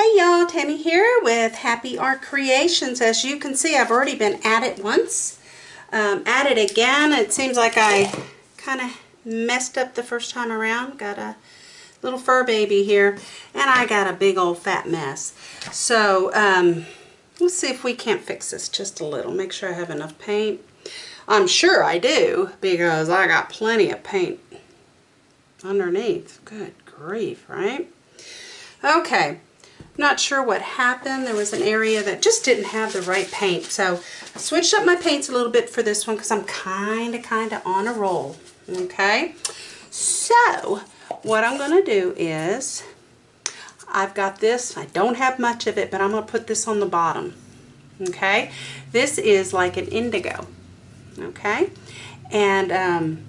Hey y'all, Tammy here with Happi Art Creations. As you can see, I've already been at it once. At it again. It seems like I kind of messed up the first time around. Got a little fur baby here, and I got a big old fat mess. So let's see if we can't fix this just a little. Make sure I have enough paint. I'm sure I do, because I got plenty of paint underneath. Good grief, right? Okay. Not sure what happened. There was an area that just didn't have the right paint. So I switched up my paints a little bit for this one because I'm kind of on a roll. Okay. So what I'm going to do is, I've got this. I don't have much of it, but I'm going to put this on the bottom. Okay. This is like an indigo. Okay. And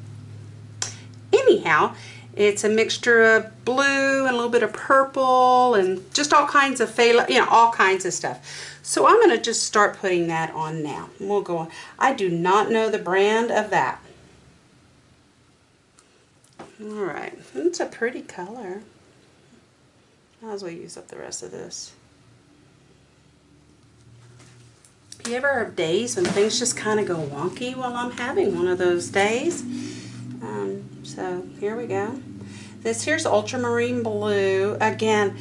anyhow, it's a mixture of blue and a little bit of purple and just all kinds of phthalo, all kinds of stuff. So I'm going to just start putting that on now. We'll go on. I do not know the brand of that. Alright, it's a pretty color. Might as well use up the rest of this. You ever have days when things just kind of go wonky? Well, I'm having one of those days. So here we go. This here's Ultramarine blue. Again,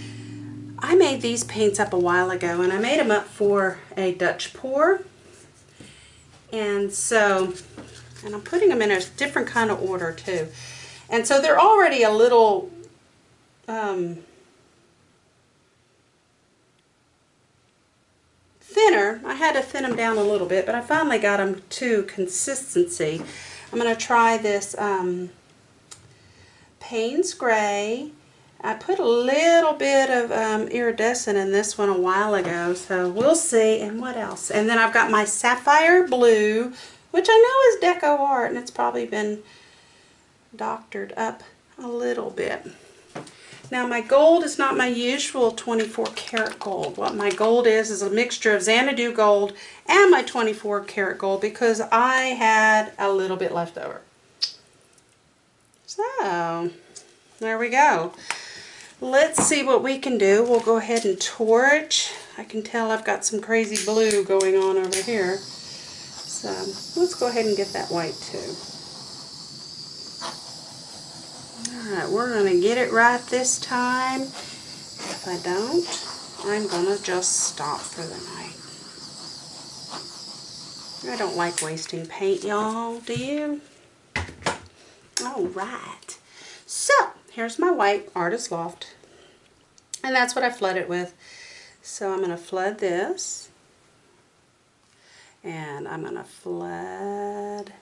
I made these paints up a while ago, and I made them up for a Dutch pour. And so, and I'm putting them in a different kind of order too. And so they're already a little thinner. I had to thin them down a little bit, but I finally got them to consistency. I'm going to try this Payne's Gray. I put a little bit of iridescent in this one a while ago, so we'll see. And what else? And then I've got my Sapphire blue, which I know is Deco Art, and it's probably been doctored up a little bit. Now my gold is not my usual 24 karat gold. What my gold is a mixture of Xanado Gold and my 24 karat gold, because I had a little bit left over. So there we go. Let's see what we can do. We'll go ahead and torch. I can tell I've got some crazy blue going on over here. So let's go ahead and get that white too. Alright, we're going to get it right this time. If I don't, I'm going to just stop for the night. I don't like wasting paint, y'all. Do you? Alright. So, here's my white Artist Loft. And that's what I flooded with. So I'm going to flood this. And I'm going to flood.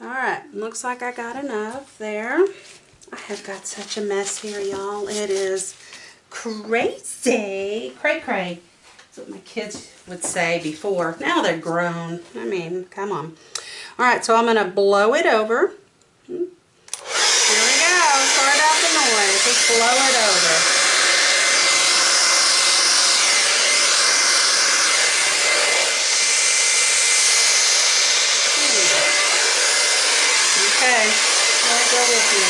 Alright, looks like I got enough there. I have got such a mess here, y'all. It is crazy. Cray-cray. That's what my kids would say before. Now they're grown. I mean, come on. Alright, so I'm going to blow it over. Here we go. Sorry about the noise. Just blow it over. Okay, I'll go with you.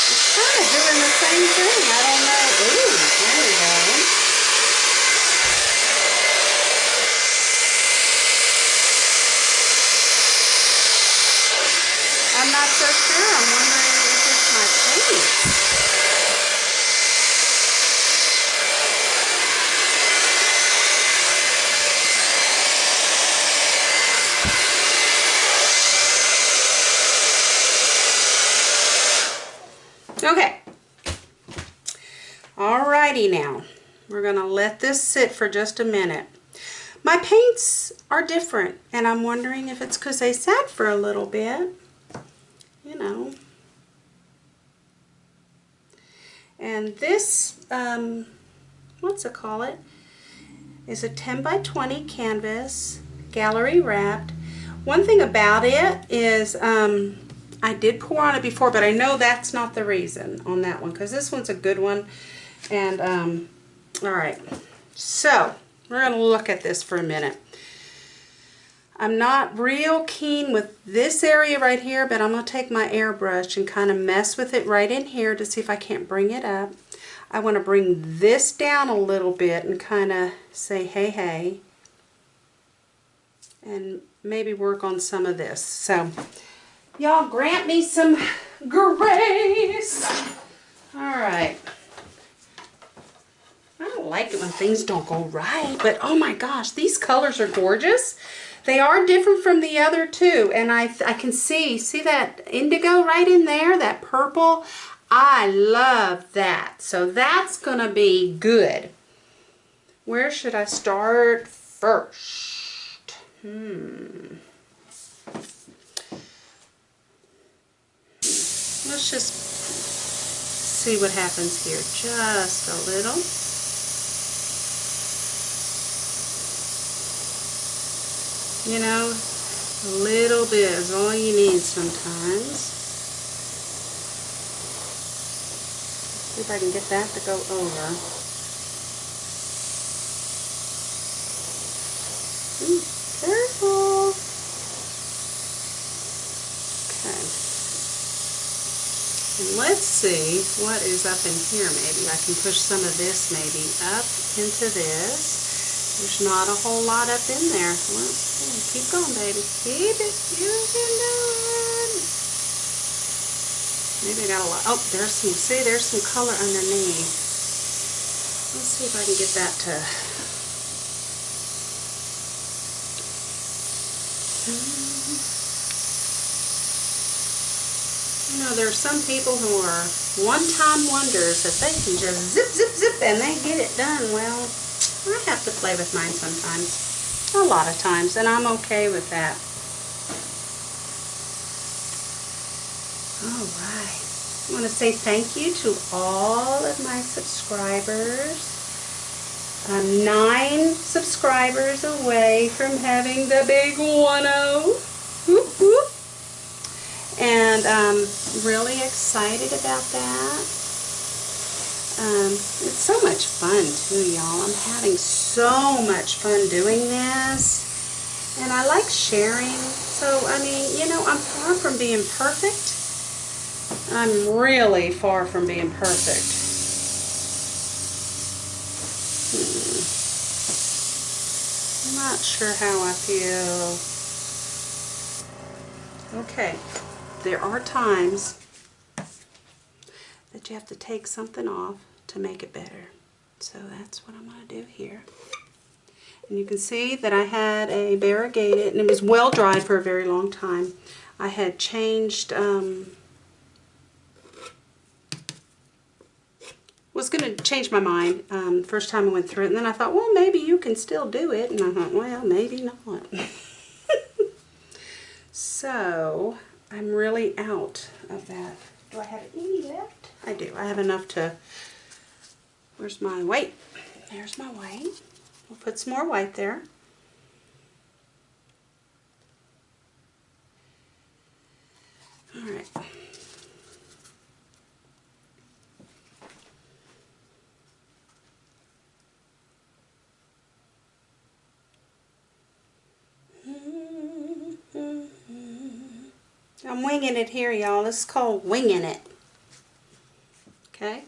It's kind of doing the same thing. I don't know. Ooh, there we go. I'm not so sure. I'm wondering if it's my paint. Okay, alrighty now, we're going to let this sit for just a minute. My paints are different, and I'm wondering if it's because they sat for a little bit, And this, what's it call it, is a 10 by 20 canvas, gallery wrapped. One thing about it is, I did pour on it before, but I know that's not the reason on that one, because this one's a good one. And, alright, so We're going to look at this for a minute. I'm not real keen with this area right here, but I'm going to take my airbrush and kind of mess with it right in here to see if I can't bring it up. I want to bring this down a little bit and kind of say, hey, hey. And maybe work on some of this. So, y'all grant me some grace. Alright. I don't like it when things don't go right, but oh my gosh, these colors are gorgeous. They are different from the other two, and I can see that indigo right in there, that purple. I love that. So that's going to be good. Where should I start first? Let's just see what happens here. Just a little. You know, a little bit is all you need sometimes. See if I can get that to go over. Careful. Okay. And let's see what is up in here maybe. I can push some of this maybe up into this. There's not a whole lot up in there. Well, keep going, baby. Keep it. You can do it. Maybe I got a lot. Oh, there's some, see, there's some color underneath. Let's see if I can get that to... You know, there are some people who are one-time wonders that they can just zip, zip, zip, and they get it done. Well, I have to play with mine sometimes, a lot of times, and I'm okay with that. All right. I want to say thank you to all of my subscribers. I'm 9 subscribers away from having the big 1-0. Whoop, whoop. And I'm really excited about that. It's so much fun too, y'all. I'm having so much fun doing this, and I like sharing. So I mean, you know, I'm far from being perfect. I'm really far from being perfect. I'm not sure how I feel. Okay, there are times that you have to take something off to make it better. So that's what I'm going to do here. And you can see that I had a variegated, and it was well dried for a very long time. I had changed, was going to change my mind first time I went through it, and then I thought, well, maybe you can still do it. And I thought, well, maybe not. So I'm really out of that. Do I have any left? I do. I have enough to... Where's my white? There's my white. We'll put some more white there. All right. I'm winging it here, y'all. This is called winging it. Okay?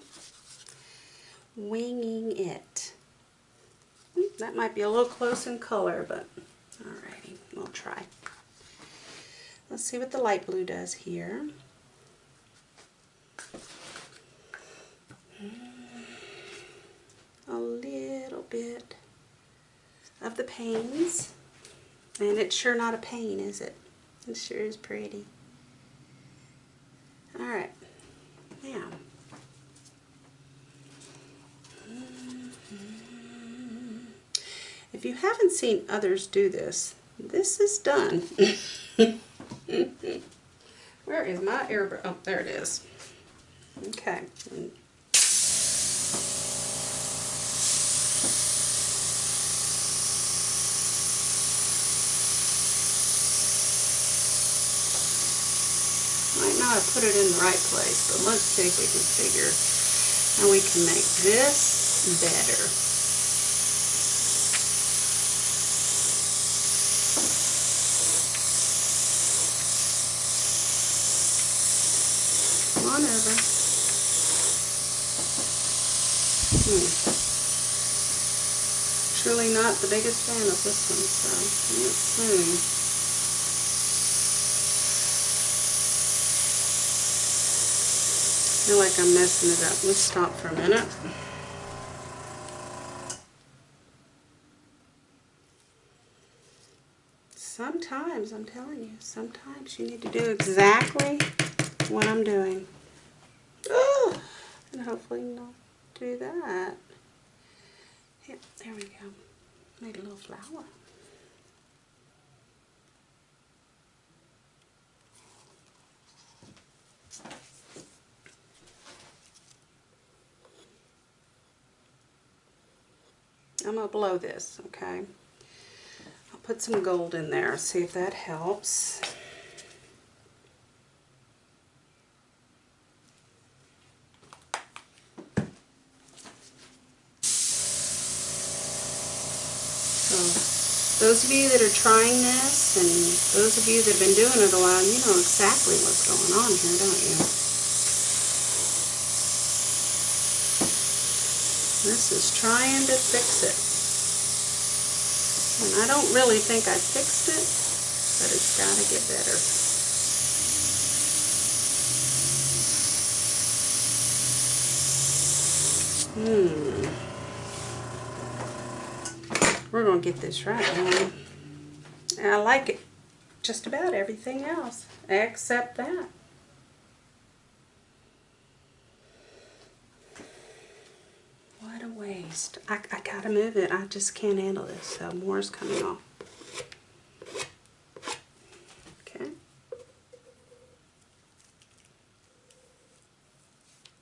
Winging it. That might be a little close in color, but alrighty, we'll try. Let's see what the light blue does here. A little bit of the panes. And it's sure not a pain, is it? It sure is pretty. Alright, now. If you haven't seen others do this, this is done. Where is my airbrush? Oh, there it is. Okay. Might not have put it in the right place, but let's see if we can figure how we can make this better. on over. Truly not the biggest fan of this one, so let's see. I feel like I'm messing it up. Let's stop for a minute. Sometimes, I'm telling you, sometimes you need to do exactly what I'm doing. Oh, and hopefully not do that. Yep, there we go. Made a little flower. I'm going to blow this, okay? I'll put some gold in there, see if that helps. So, those of you that are trying this, and those of you that have been doing it a while, you know exactly what's going on here, don't you? This is trying to fix it. And I don't really think I fixed it, but it's got to get better. We're going to get this right, man. And I like it just about everything else, except that. What a waste. I gotta move it. I just can't handle this, so more is coming off. Okay.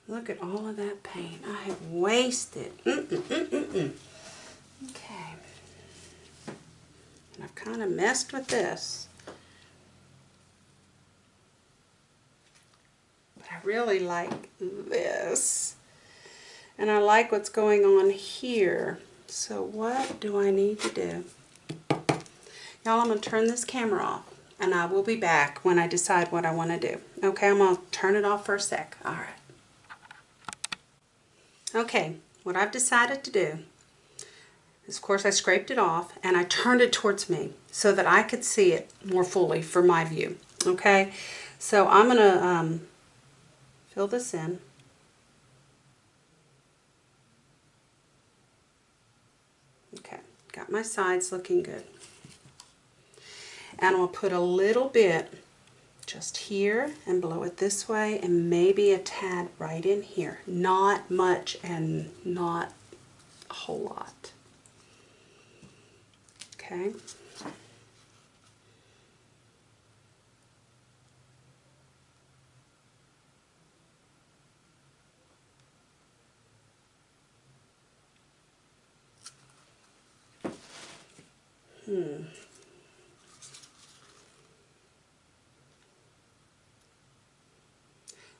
Look at all of that paint. I have wasted. Okay. And I've kind of messed with this. But I really like this. And I like what's going on here. So what do I need to do? Y'all, I'm going to turn this camera off. And I will be back when I decide what I want to do. Okay, I'm going to turn it off for a sec. Alright. Okay, what I've decided to do is, of course, I scraped it off. And I turned it towards me so that I could see it more fully for my view. Okay, so I'm going to fill this in. Okay, got my sides looking good. And I'll put a little bit just here and blow it this way, and maybe a tad right in here. Not much and not a whole lot. Okay.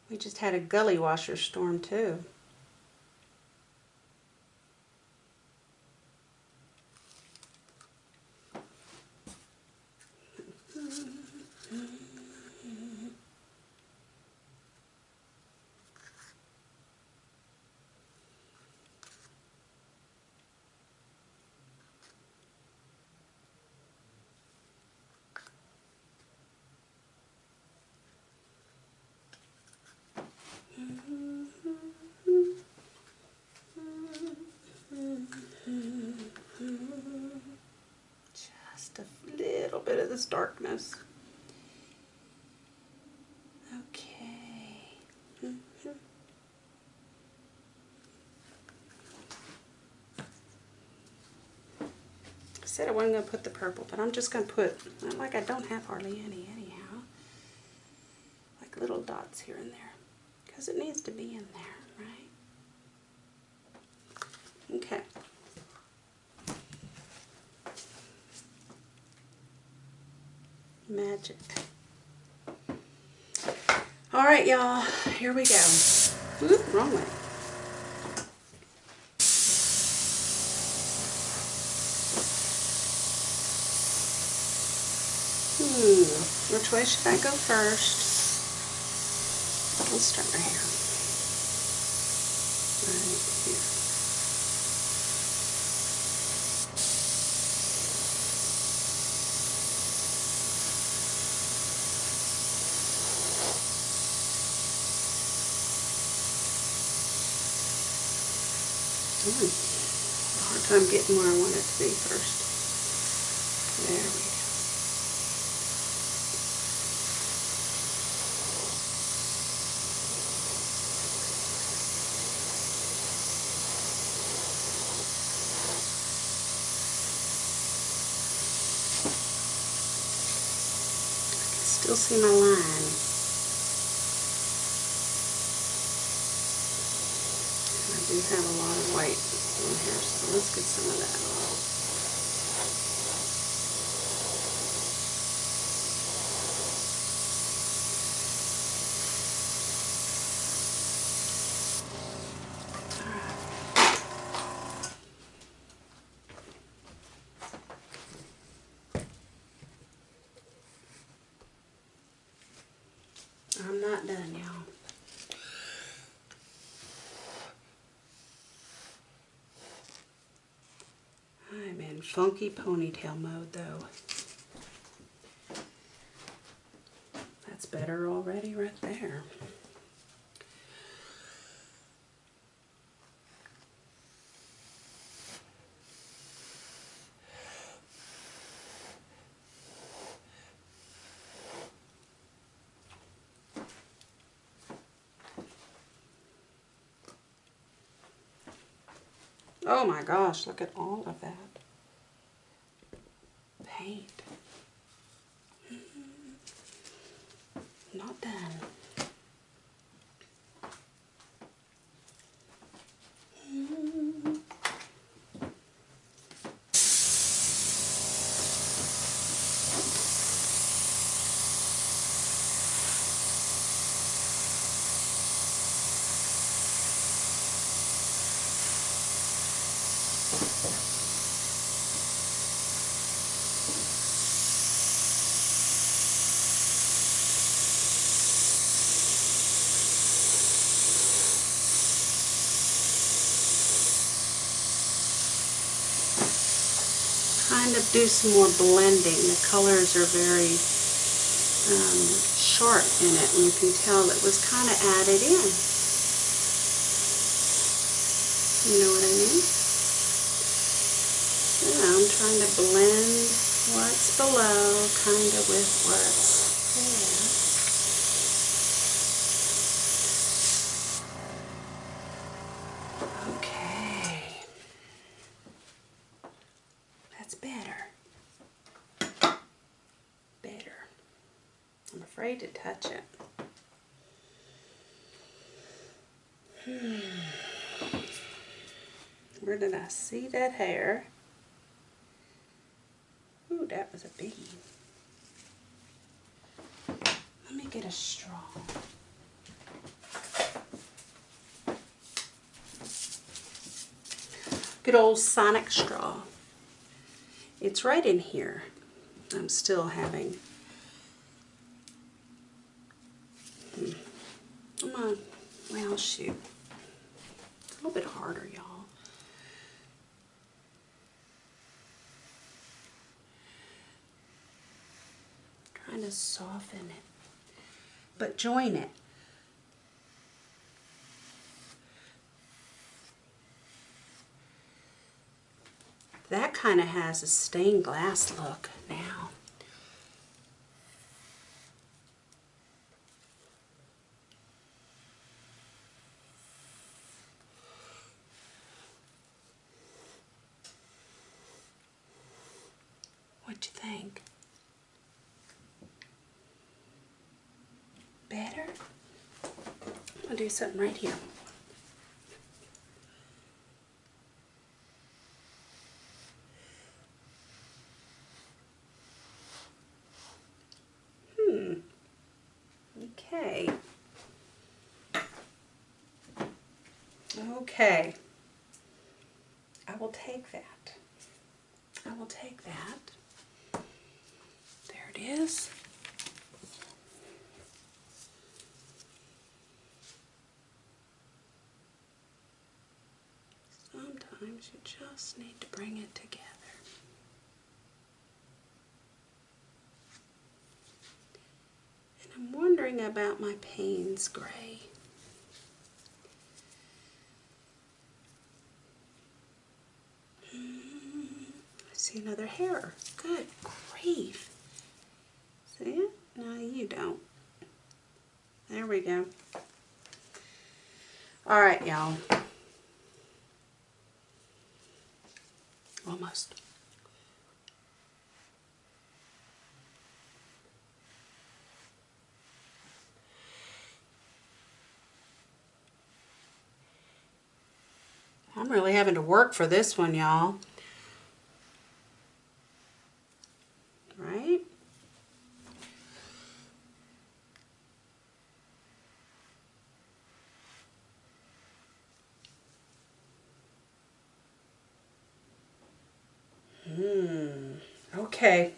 We just had a gully washer storm too. Just a little bit of this darkness. Okay. I said I wasn't going to put the purple, but I'm just going to put, like I don't have hardly any anyhow, like little dots here and there, because it needs to be in there, right? Okay. Magic. All right, y'all, here we go. Oop, wrong way. Which way should I go first? We'll start right here. Right here. Hard time getting where I want it to be first. There we go. Still see my line. I do have a lot of white in here, so let's get some of that off. I'm not done, y'all. I'm in funky ponytail mode, though. That's better already right there. Oh my gosh, look at all of that paint. Not done. Kind of do some more blending. The colors are very sharp in it, and you can tell it was kind of added in. You know what I mean? Yeah, I'm trying to blend what's below kind of with what's there. Okay. That's better. Better. I'm afraid to touch it. Where did I see that hair? Ooh, that was a biggie. Let me get a straw. Good old sonic straw. It's right in here. I'm still having. Come on. Well, shoot. It's a little bit harder, y'all. Trying to soften it, but join it. That kind of has a stained glass look now. What'd you think? Better? I'll do something right here. Okay. Okay. I will take that. I will take that. There it is. you just need to bring it together. And I'm wondering about my Payne's Gray. I see another hair. Good grief. See it? No, you don't. There we go. All right, y'all. Almost. I'm really having to work for this one, y'all. Right? Okay.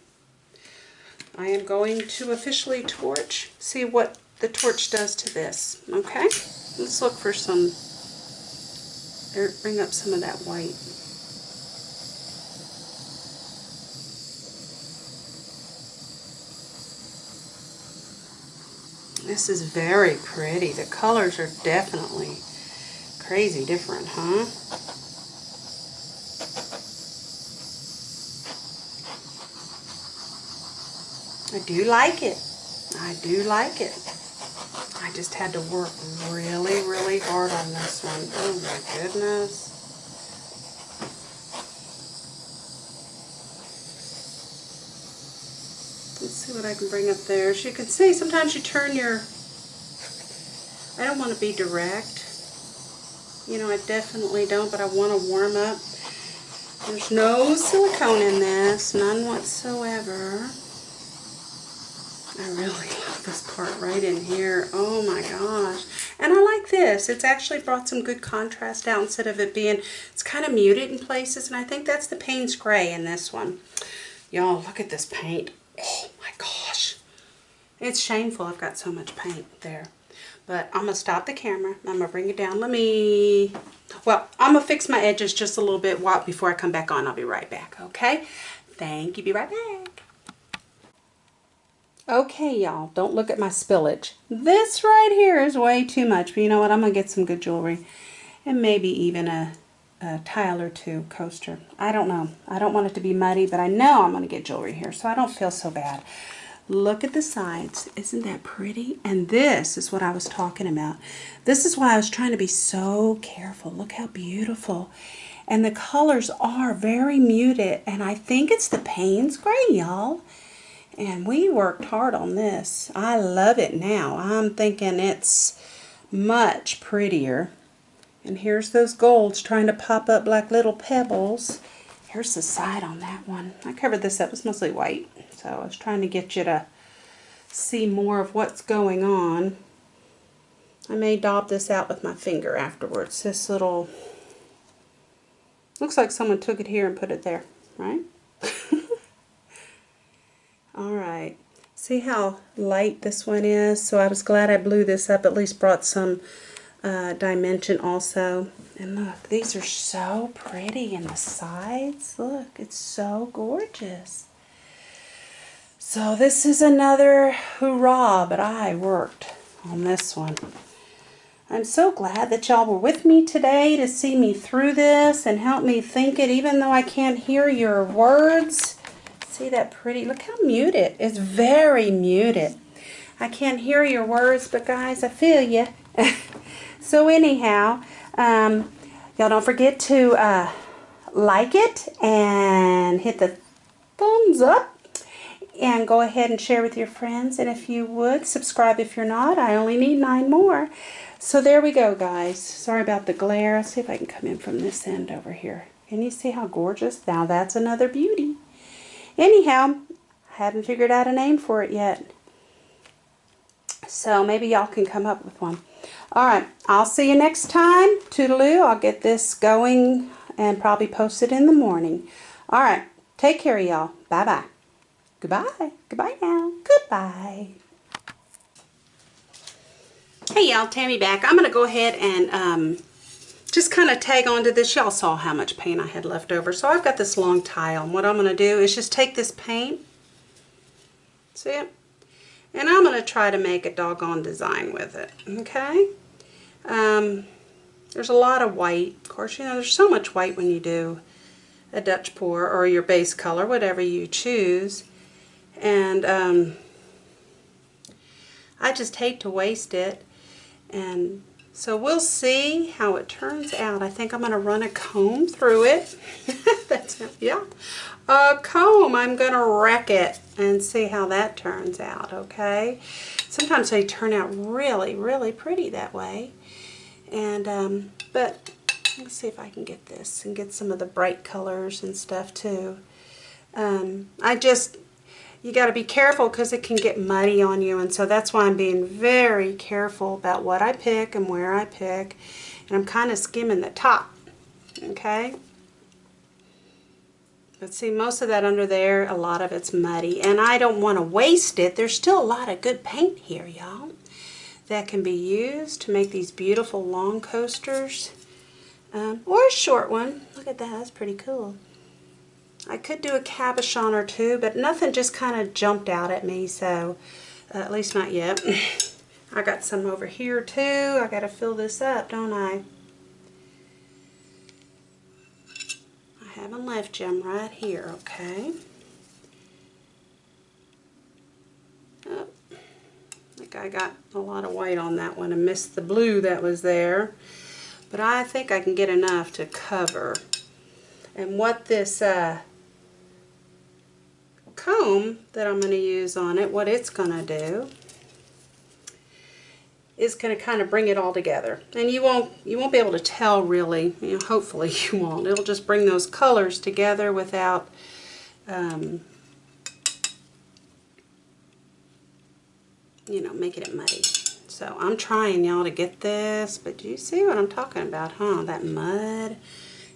I am going to officially torch, see what the torch does to this. Okay? Let's look for some, bring up some of that white. This is very pretty. The colors are definitely crazy different, huh? I do like it. I do like it. I just had to work really, really hard on this one. Oh my goodness. Let's see what I can bring up there. As you can see, sometimes you turn your, I don't want to be direct. You know, I definitely don't, but I want to warm up. There's no silicone in this, none whatsoever. I really love this part right in here. Oh my gosh. And I like this. It's actually brought some good contrast out instead of it being, it's kind of muted in places. And I think that's the Payne's Gray in this one. Y'all, look at this paint. Oh my gosh. It's shameful I've got so much paint there. But I'm going to stop the camera. I'm going to bring it down. I'm going to fix my edges just a little bit before I come back on. I'll be right back, okay? Thank you. Be right back. Okay, y'all, don't look at my spillage. This right here is way too much, but you know what? I'm going to get some good jewelry and maybe even a tile or two coaster. I don't know. I don't want it to be muddy, but I know I'm going to get jewelry here, so I don't feel so bad. Look at the sides. Isn't that pretty? And this is what I was talking about. This is why I was trying to be so careful. Look how beautiful. And the colors are very muted, and I think it's the Payne's Gray, y'all. And we worked hard on this. I love it now. I'm thinking it's much prettier. And here's those golds trying to pop up like little pebbles. Here's the side on that one. I covered this up. It's mostly white. So I was trying to get you to see more of what's going on. I may daub this out with my finger afterwards. This little, looks like someone took it here and put it there, right? Alright, see how light this one is? So I was glad I blew this up, at least brought some dimension also. And look, these are so pretty in the sides. Look, it's so gorgeous. So this is another hurrah, but I worked on this one. I'm so glad that y'all were with me today to see me through this and help me think it, even though I can't hear your words. See that pretty? Look how muted. It's very muted. I can't hear your words, but guys, I feel you. So anyhow, y'all don't forget to like it and hit the thumbs up and go ahead and share with your friends. And if you would, subscribe if you're not. I only need 9 more. So there we go, guys. Sorry about the glare. Let's see if I can come in from this end over here. Can you see how gorgeous? Now that's another beauty. Anyhow, I haven't figured out a name for it yet. So maybe y'all can come up with one. Alright, I'll see you next time. Toodaloo. I'll get this going and probably post it in the morning. Alright, take care, y'all. Bye-bye. Goodbye. Goodbye now. Goodbye. Hey, y'all. Tammy back. I'm going to go ahead and just kind of tag onto this. Y'all saw how much paint I had left over. So I've got this long tile, and what I'm going to do is just take this paint, see it? And I'm going to try to make a doggone design with it, okay? There's a lot of white. Of course, you know, there's so much white when you do a Dutch pour or your base color, whatever you choose. And I just hate to waste it. And so we'll see how it turns out. I think I'm going to run a comb through it. Yeah, a comb. I'm going to wreck it and see how that turns out, okay? Sometimes they turn out really, really pretty that way. And, but let's see if I can get this and get some of the bright colors and stuff too. You got to be careful because it can get muddy on you, and so that's why I'm being very careful about what I pick and where I pick. And I'm kind of skimming the top, okay? But see, most of that under there, a lot of it's muddy, and I don't want to waste it. There's still a lot of good paint here, y'all, that can be used to make these beautiful long coasters, or a short one. Look at that, that's pretty cool. I could do a cabochon or two, but nothing just kind of jumped out at me, so at least not yet. I got some over here too. I got to fill this up, don't I? I haven't left you. I'm right here, okay? Oh, I think I got a lot of white on that one and missed the blue that was there, but I think I can get enough to cover. And what this comb that I'm going to use on it, what it's going to do is going to kind of bring it all together. And you won't be able to tell really, you know, hopefully you won't. It'll just bring those colors together without you know, making it muddy. So I'm trying, y'all, to get this, but do you see what I'm talking about, huh? That mud.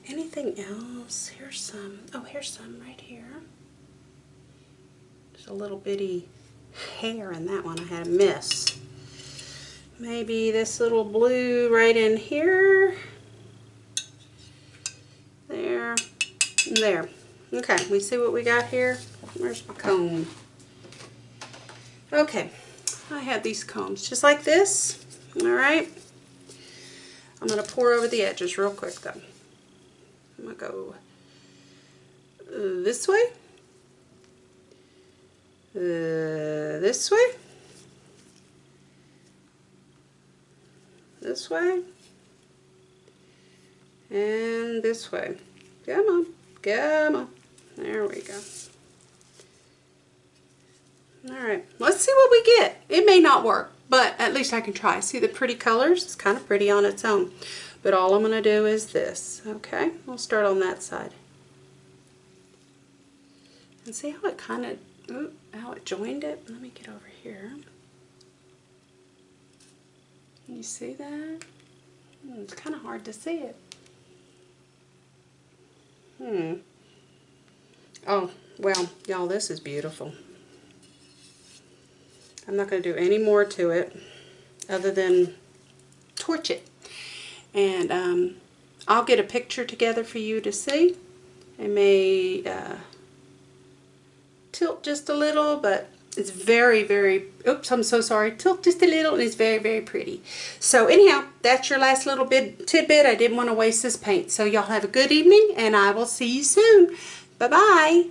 Anything else? Here's some. Oh, here's some right here. There's a little bitty hair in that one. I had a miss. Maybe this little blue right in here. There. And there. Okay, we see what we got here? Where's my comb? Okay, I have these combs just like this. Alright. I'm going to pour over the edges real quick though. I'm going to go this way, this way, this way, and this way. Come on, come on. There we go. Alright, let's see what we get. It may not work, but at least I can try. See the pretty colors? It's kind of pretty on its own. But all I'm going to do is this, okay? We'll start on that side. And see how it kind of, how it joined it? Let me get over here. Can you see that? It's kind of hard to see it. Oh, well, y'all, this is beautiful. I'm not going to do any more to it other than torch it. And I'll get a picture together for you to see. I may tilt just a little, but it's very, very, oops, I'm so sorry. Tilt just a little, and it's very, very pretty. So anyhow, that's your last little tidbit. I didn't want to waste this paint. So y'all have a good evening, and I will see you soon. Bye-bye.